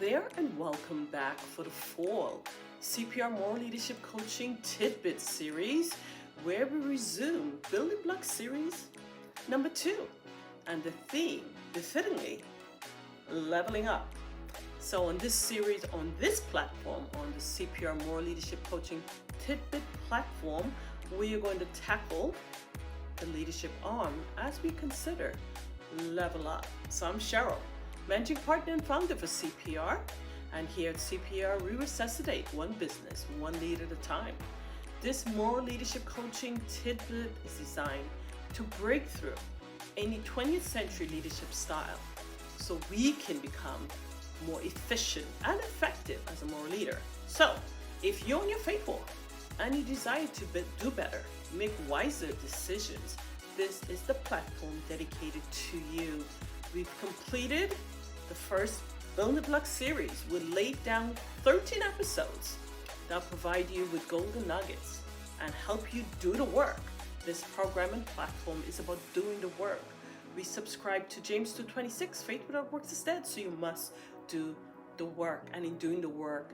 there, and welcome back for the fall CPR Moral Leadership Coaching Tidbit series, where we resume Building Block series number 2, and the theme, befittingly, leveling up. So on this series, on this platform, on the CPR Moral Leadership Coaching Tidbit platform, we are going to tackle the leadership arm as we consider level up. So I'm Cheryl, managing partner and founder for CPR, and here at CPR we resuscitate one business, one lead at a time. This moral leadership coaching tidbit is designed to break through any 20th century leadership style so we can become more efficient and effective as a moral leader. So if you're on your faith walk and you desire to do better, make wiser decisions, this is the platform dedicated to you. We've completed the first Building Block series. We laid down 13 episodes that provide you with golden nuggets and help you do the work. This program and platform is about doing the work. We subscribe to James 2:26, faith without works is dead, so you must do the work. And in doing the work,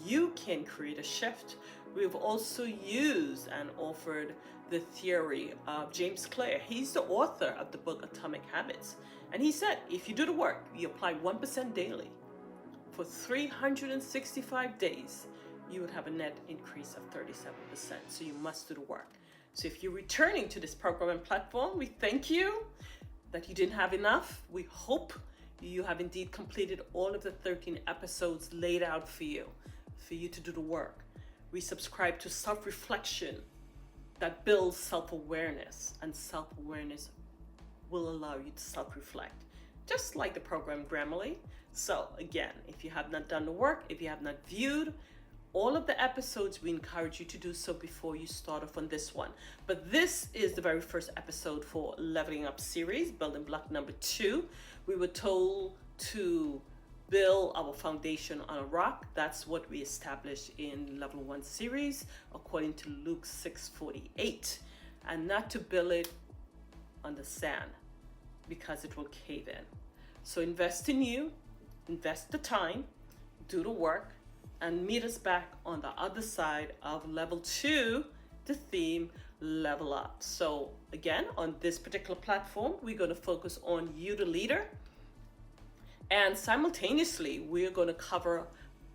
you can create a shift. We've also used and offered the theory of James Clear. He's the author of the book Atomic Habits. And he said, if you do the work, you apply 1% daily for 365 days, you would have a net increase of 37%. So you must do the work. So if you're returning to this program and platform, we thank you that you didn't have enough. We hope you have indeed completed all of the 13 episodes laid out for you to do the work. We subscribe to self-reflection that builds self-awareness, and self-awareness will allow you to self-reflect, just like the program Grammarly. So again, if you have not done the work, if you have not viewed all of the episodes, we encourage you to do so before you start off on this one. But this is the very first episode for Leveling Up series, Building Block number 2. We were told to build our foundation on a rock. That's what we established in Level 1 series, according to Luke 6:48, and not to build it on the sand because it will cave in. So invest in you, invest the time, do the work, and meet us back on the other side of Level 2, the theme, level up. So again, on this particular platform, we're going to focus on you, the leader, and simultaneously, we're going to cover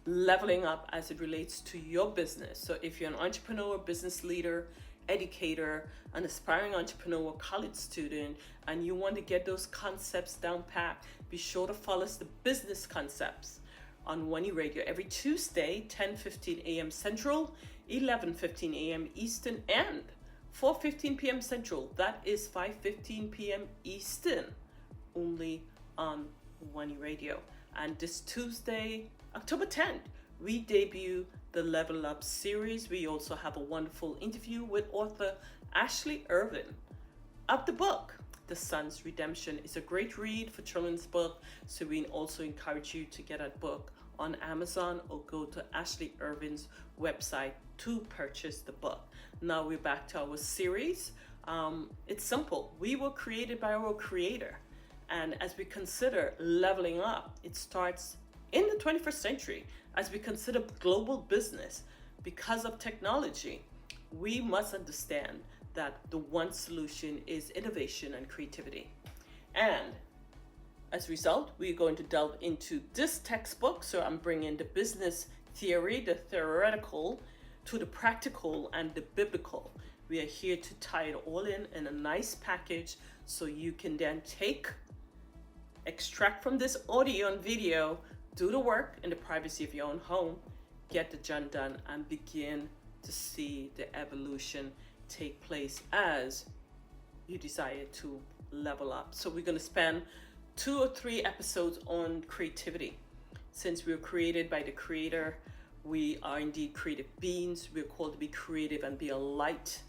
leveling up as it relates to your business. So if you're an entrepreneur, business leader, educator, an aspiring entrepreneur, college student, and you want to get those concepts down pat, be sure to follow us, the business concepts, on One E Radio every Tuesday, 10:15 a.m. Central, 11:15 a.m. Eastern, and 4:15 p.m. Central. That is 5:15 p.m. Eastern, only on One E Radio. And this Tuesday, October 10th, we debut the Level Up series. We also have a wonderful interview with author Ashley Irvin of the book The Son's Redemption. It's a great read for children's book, so we also encourage you to get that book on Amazon or go to Ashley Irvin's website to purchase the book. Now we're back to our series. It's simple. We were created by our Creator. And as we consider leveling up, it starts in the 21st century. As we consider global business, because of technology, we must understand that the one solution is innovation and creativity. And as a result, we're going to delve into this textbook. So I'm bringing the business theory, the theoretical, to the practical and the biblical. We are here to tie it all in a nice package so you can then extract from this audio and video, do the work in the privacy of your own home, get the job done, and begin to see the evolution take place as you desire to level up. So we're going to spend 2 or 3 episodes on creativity. Since we were created by the Creator, we are indeed creative beings. We're called to be creative and be a light.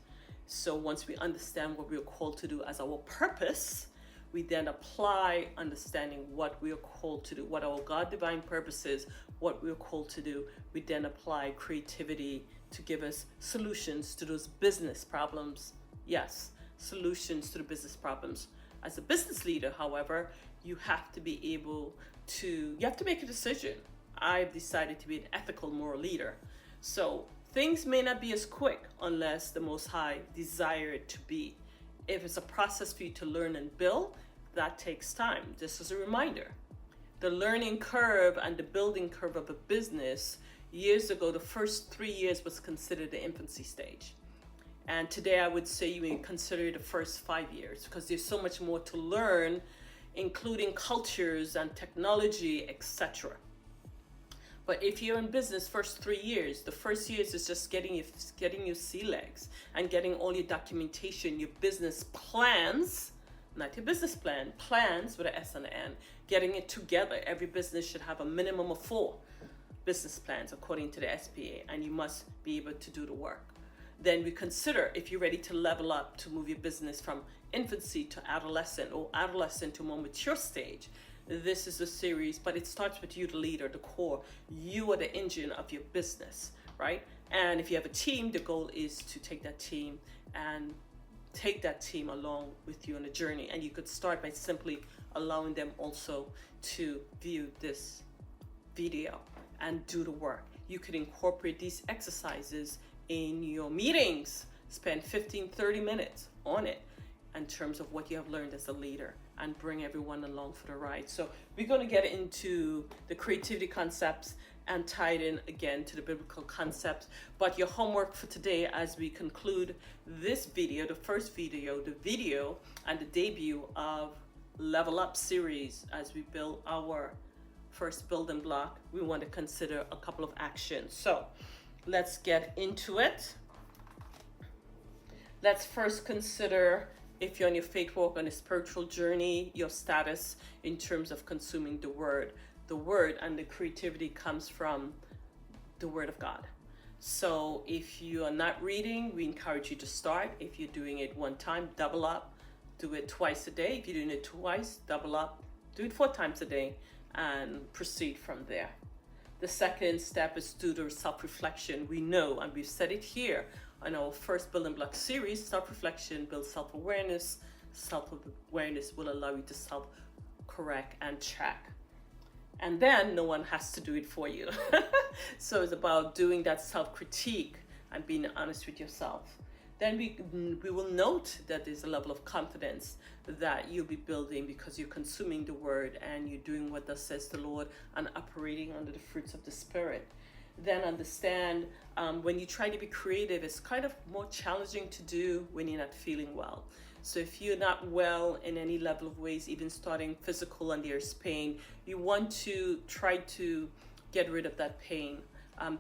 So once we understand what we're called to do as our purpose, we then apply understanding what we are called to do, what our God divine purpose is, what we are called to do. We then apply creativity to give us solutions to those business problems. Yes, solutions to the business problems. As a business leader, however, you have to be able to, you have to make a decision. I've decided to be an ethical moral leader. So things may not be as quick unless the Most High desire it to be. If it's a process for you to learn and build, that takes time. Just as a reminder, the learning curve and the building curve of a business, years ago, the first 3 years was considered the infancy stage. And today I would say you may consider the first 5 years, because there's so much more to learn, including cultures and technology, etc. But if you're in business, first 3 years, the first years is just getting your sea legs and getting all your documentation, your business plans, not your business plan, plans with an S and an N, getting it together. Every business should have a minimum of 4 business plans according to the SPA, and you must be able to do the work. Then we consider if you're ready to level up to move your business from infancy to adolescent, or adolescent to more mature stage. This is a series, but it starts with you, the leader, the core. You are the engine of your business, right? And if you have a team, the goal is to take that team along with you on a journey. And you could start by simply allowing them also to view this video and do the work. You could incorporate these exercises in your meetings. Spend 15-30 minutes on it in terms of what you have learned as a leader, and bring everyone along for the ride. So we're going to get into the creativity concepts and tie it in again to the biblical concepts. But your homework for today, as we conclude this video, the first video, the video and the debut of Level Up series, as we build our first building block, we want to consider a couple of actions. So let's get into it. Let's first consider, if you're on your faith walk, on a spiritual journey, your status in terms of consuming the word. The word and the creativity comes from the word of God. So if you are not reading, we encourage you to start. If you're doing it one time, double up, do it twice a day. If you're doing it twice, double up, do it 4 times a day, and proceed from there. The second step is to do the self-reflection. We know, and we've said it here on our first building block series, self-reflection builds self-awareness. Self-awareness will allow you to self-correct and check. And then no one has to do it for you. So it's about doing that self-critique and being honest with yourself. Then we will note that there's a level of confidence that you'll be building because you're consuming the word and you're doing what thus says the Lord and operating under the fruits of the Spirit. Then understand when you try to be creative, it's kind of more challenging to do when you're not feeling well. So if you're not well in any level of ways, even starting physical and there's pain, you want to try to get rid of that pain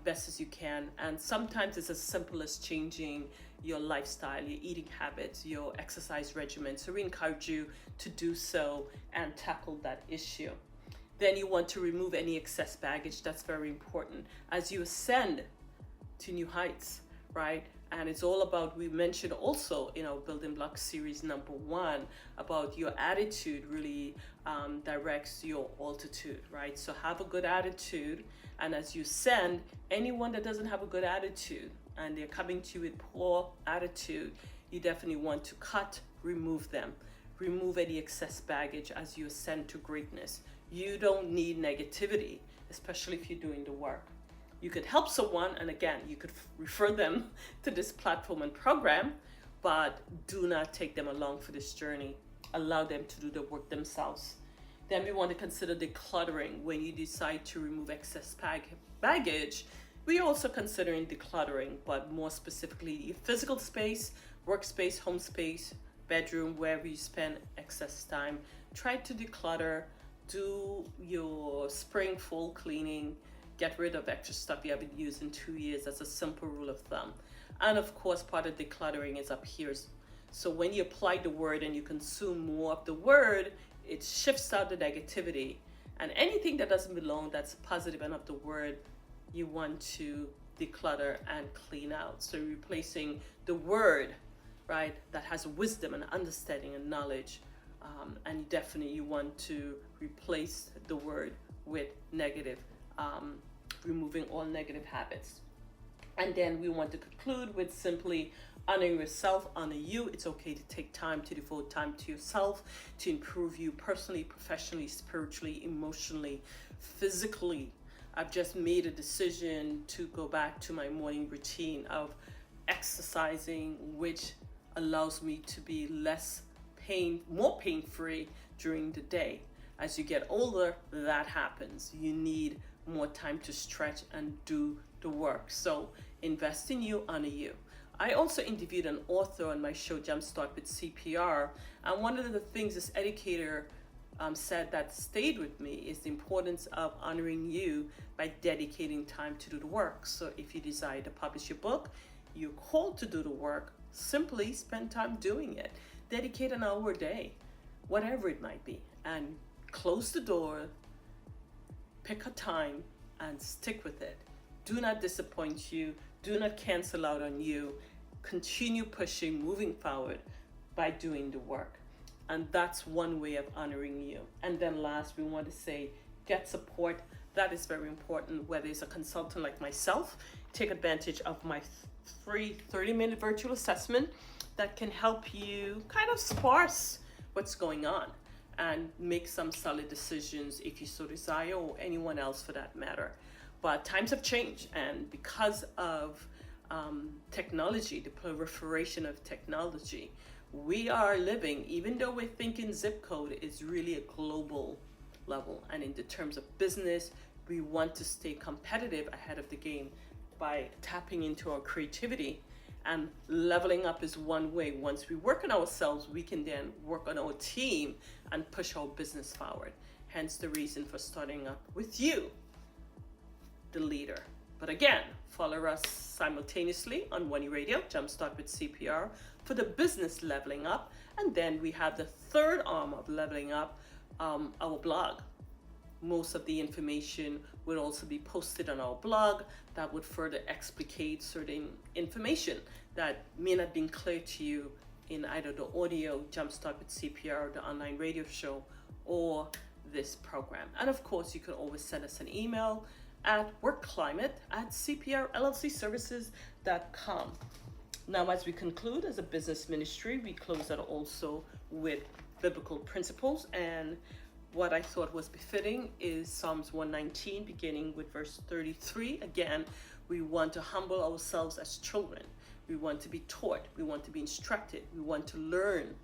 best as you can. And sometimes it's as simple as changing your lifestyle, your eating habits, your exercise regimen. So we encourage you to do so and tackle that issue. Then you want to remove any excess baggage. That's very important as you ascend to new heights, right? And it's all about, we mentioned also in our building block series number 1, about your attitude really directs your altitude, right? So have a good attitude. And as you ascend, anyone that doesn't have a good attitude and they're coming to you with poor attitude, you definitely want to remove them. Remove any excess baggage as you ascend to greatness. You don't need negativity, especially if you're doing the work. You could help someone, and again, you could refer them to this platform and program, but do not take them along for this journey. Allow them to do the work themselves. Then we want to consider decluttering. When you decide to remove excess baggage, we're also considering decluttering, but more specifically your physical space, workspace, home space, bedroom, wherever you spend excess time. Try to declutter, do your spring, fall cleaning, get rid of extra stuff you haven't used in 2 years. That's a simple rule of thumb. And of course, part of decluttering is up here. So when you apply the word and you consume more of the word, it shifts out the negativity. And anything that doesn't belong, that's positive enough the word, you want to declutter and clean out. So replacing the word, right, that has wisdom and understanding and knowledge. And definitely you want to replace the word with negative, removing all negative habits. And then we want to conclude with simply honoring yourself, honor you. It's okay to take time to devote time to yourself, to improve you personally, professionally, spiritually, emotionally, physically. I've just made a decision to go back to my morning routine of exercising, which allows me to be more pain-free during the day. As you get older, that happens. You need more time to stretch and do the work. So invest in you, honor you. I also interviewed an author on my show, Jumpstart with CPR, and one of the things this educator said that stayed with me is the importance of honoring you by dedicating time to do the work. So if you desire to publish your book, you're called to do the work, simply spend time doing it. Dedicate an hour a day, whatever it might be, and close the door, pick a time, and stick with it. Do not disappoint you. Do not cancel out on you. Continue pushing, moving forward by doing the work. And that's one way of honoring you. And then last, we want to say, get support. That is very important. Whether it's a consultant like myself, take advantage of my free 30-minute virtual assessment that can help you kind of sparse what's going on and make some solid decisions if you so desire, or anyone else for that matter. But times have changed, and because of technology, the proliferation of technology, we are living, even though we're thinking zip code, is really a global level. And in the terms of business, we want to stay competitive ahead of the game by tapping into our creativity, and leveling up is one way. Once we work on ourselves, we can then work on our team and push our business forward. Hence the reason for starting up with you, the leader. But again, follow us simultaneously on One Radio, Jumpstart with CPR, for the business leveling up. And then we have the third arm of leveling up, our blog. Most of the information would also be posted on our blog that would further explicate certain information that may not have been clear to you in either the audio Jumpstart with CPR, the online radio show, or this program. And of course, you can always send us an email at workclimate@cprllcservices.com. Now, as we conclude as a business ministry, we close out also with biblical principles, and what I thought was befitting is Psalms 119, beginning with verse 33. Again, we want to humble ourselves as children. We want to be taught. We want to be instructed. We want to learn.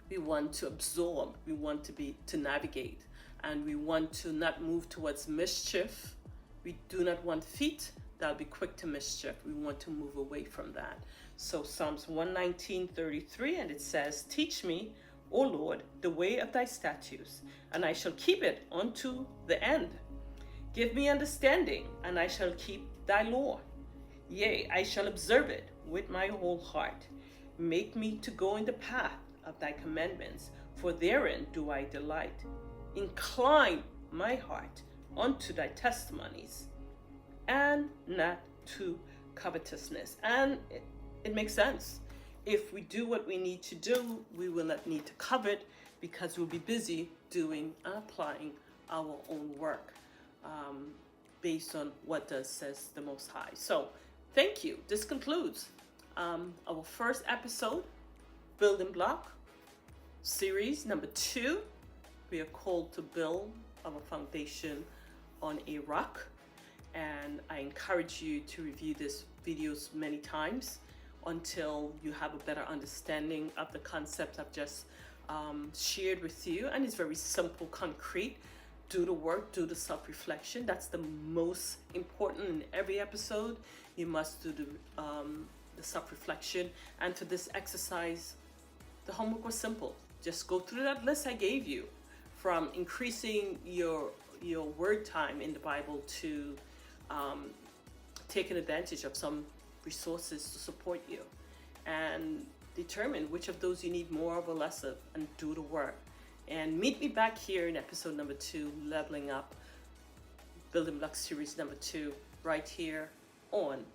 We want to absorb. We want to navigate. And we want to not move towards mischief. We do not want feet that'll be quick to mischief. We want to move away from that. So Psalms 119:33, and it says, "Teach me, O Lord, the way of thy statutes, and I shall keep it unto the end. Give me understanding, and I shall keep thy law. Yea, I shall observe it with my whole heart. Make me to go in the path of thy commandments, for therein do I delight. Incline my heart unto thy testimonies, and not to covetousness." And it makes sense. If we do what we need to do, we will not need to covet, because we'll be busy doing and applying our own work based on what thus says the Most High. So thank you. This concludes our first episode, Building Block series number 2. We are called to build our foundation on a rock, and I encourage you to review these videos many times until you have a better understanding of the concept I've just shared with you. And it's very simple, concrete. Do the work, do the self-reflection. That's the most important in every episode. You must do the self-reflection. And to this exercise, the homework was simple. Just go through that list I gave you, from increasing your word time in the Bible to taking advantage of some resources to support you, and determine which of those you need more of or less of, and do the work. And meet me back here in episode number 2, Leveling Up, Building Block series number 2, right here on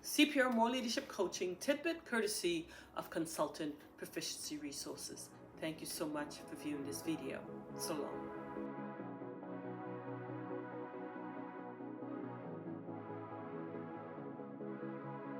CPR More Leadership Coaching Tidbit, courtesy of Consultant Proficiency Resources. Thank you so much for viewing this video. So long.